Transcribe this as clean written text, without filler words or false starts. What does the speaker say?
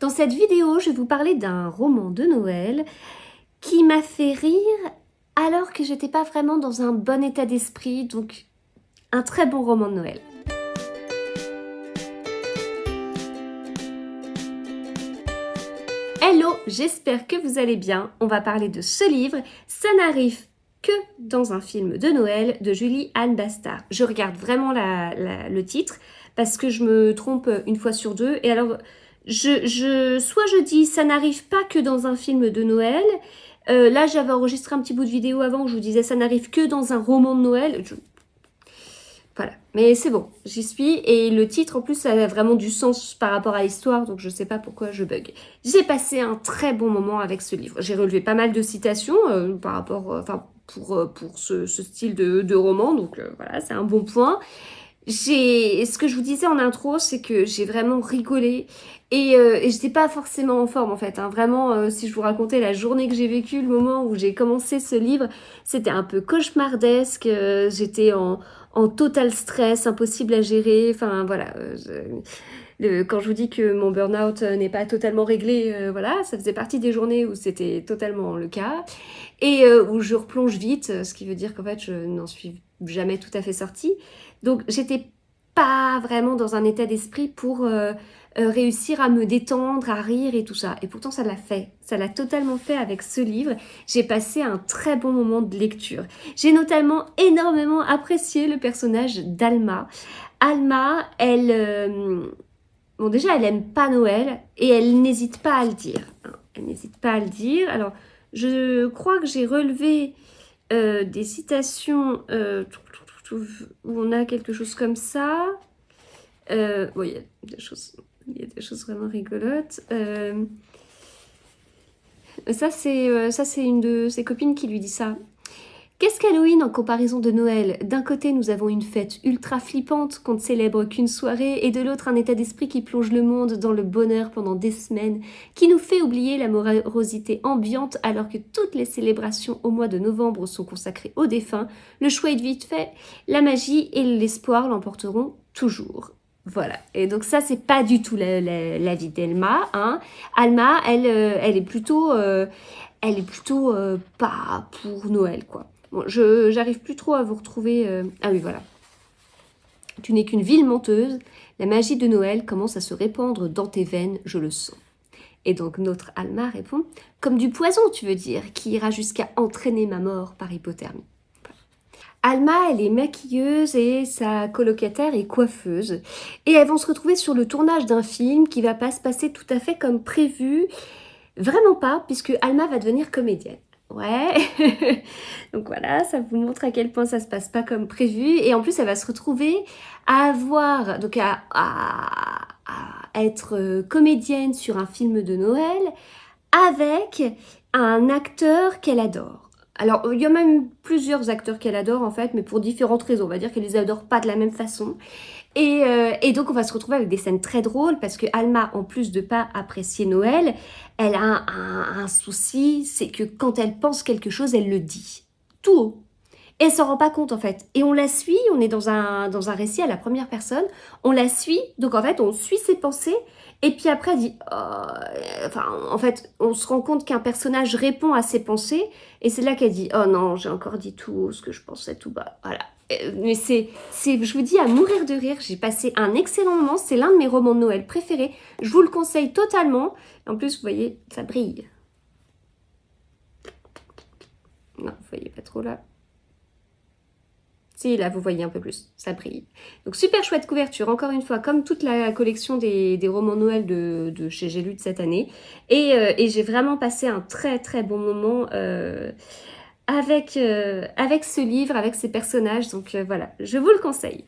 Dans cette vidéo, je vais vous parler d'un roman de Noël qui m'a fait rire alors que j'étais pas vraiment dans un bon état d'esprit, donc un très bon roman de Noël. Hello, j'espère que vous allez bien. On va parler de ce livre. Ça n'arrive que dans un film de Noël de Julie-Anne Bastard. Je regarde vraiment le titre parce que je me trompe une fois sur deux. Et alors, soit je dis ça n'arrive pas que dans un film de Noël. Là, j'avais enregistré un petit bout de vidéo avant où je vous disais ça n'arrive que dans un roman de Noël. Voilà, mais c'est bon, j'y suis. Et le titre, en plus, ça a vraiment du sens par rapport à l'histoire, donc je sais pas pourquoi je bug. J'ai passé un très bon moment avec ce livre. J'ai relevé pas mal de citations par rapport, pour ce style de roman, donc voilà, c'est un bon point. Ce que je vous disais en intro, c'est que j'ai vraiment rigolé et j'étais pas forcément en forme en fait. Hein. Vraiment, si je vous racontais la journée que j'ai vécue, le moment où j'ai commencé ce livre, c'était un peu cauchemardesque. J'étais en total stress, impossible à gérer. Enfin voilà. Quand je vous dis que mon burn-out n'est pas totalement réglé, voilà, ça faisait partie des journées où c'était totalement le cas et où je replonge vite, ce qui veut dire qu'en fait je n'en suis jamais tout à fait sortie. Donc j'étais pas vraiment dans un état d'esprit pour réussir à me détendre, à rire et tout ça. Et pourtant ça l'a fait, ça l'a totalement fait avec ce livre. J'ai passé un très bon moment de lecture. J'ai notamment énormément apprécié le personnage d'Alma. Alma, bon déjà elle aime pas Noël et elle n'hésite pas à le dire. Hein. Elle n'hésite pas à le dire. Alors je crois que j'ai relevé des citations où on a quelque chose comme ça. Bon, il y a des choses vraiment rigolotes. Ça, c'est une de ses copines qui lui dit ça. Qu'est-ce qu'Halloween en comparaison de Noël? D'un côté, nous avons une fête ultra flippante qu'on ne célèbre qu'une soirée, et de l'autre, un état d'esprit qui plonge le monde dans le bonheur pendant des semaines, qui nous fait oublier la morosité ambiante alors que toutes les célébrations au mois de novembre sont consacrées aux défunts. Le choix est vite fait, la magie et l'espoir l'emporteront toujours. Voilà, et donc ça, c'est pas du tout la vie d'Alma. Hein. Alma, elle est plutôt pas pour Noël, quoi. Bon, j'arrive plus trop à vous retrouver... Ah oui, voilà. Tu n'es qu'une ville menteuse. La magie de Noël commence à se répandre dans tes veines, je le sens. Et donc notre Alma répond, comme du poison, tu veux dire, qui ira jusqu'à entraîner ma mort par hypothermie. Alma, elle est maquilleuse et sa colocataire est coiffeuse. Et elles vont se retrouver sur le tournage d'un film qui va pas se passer tout à fait comme prévu. Vraiment pas, puisque Alma va devenir comédienne. Ouais, donc voilà, ça vous montre à quel point ça se passe pas comme prévu. Et en plus, elle va se retrouver à avoir, donc à être comédienne sur un film de Noël avec un acteur qu'elle adore. Alors, il y a même plusieurs acteurs qu'elle adore en fait, mais pour différentes raisons. On va dire qu'elle les adore pas de la même façon. Et donc, on va se retrouver avec des scènes très drôles parce que Alma, en plus de pas apprécier Noël, elle a un souci, c'est que quand elle pense quelque chose, elle le dit. Tout haut. Et elle s'en rend pas compte en fait. Et on la suit, on est dans un récit à la première personne, on la suit, donc en fait, on suit ses pensées, et puis après, elle dit... enfin, en fait, on se rend compte qu'un personnage répond à ses pensées, et c'est là qu'elle dit « Oh non, j'ai encore dit tout haut ce que je pensais tout bas. » Voilà. Mais je vous dis, à mourir de rire, j'ai passé un excellent moment, c'est l'un de mes romans de Noël préférés, je vous le conseille totalement. En plus, vous voyez, ça brille. Non, vous voyez pas trop là. Si, là, vous voyez un peu plus, ça brille. Donc, super chouette couverture, encore une fois, comme toute la collection des romans Noël de chez J'ai lu de cette année. Et j'ai vraiment passé un très très bon moment avec ce livre, avec ces personnages. Donc voilà, je vous le conseille.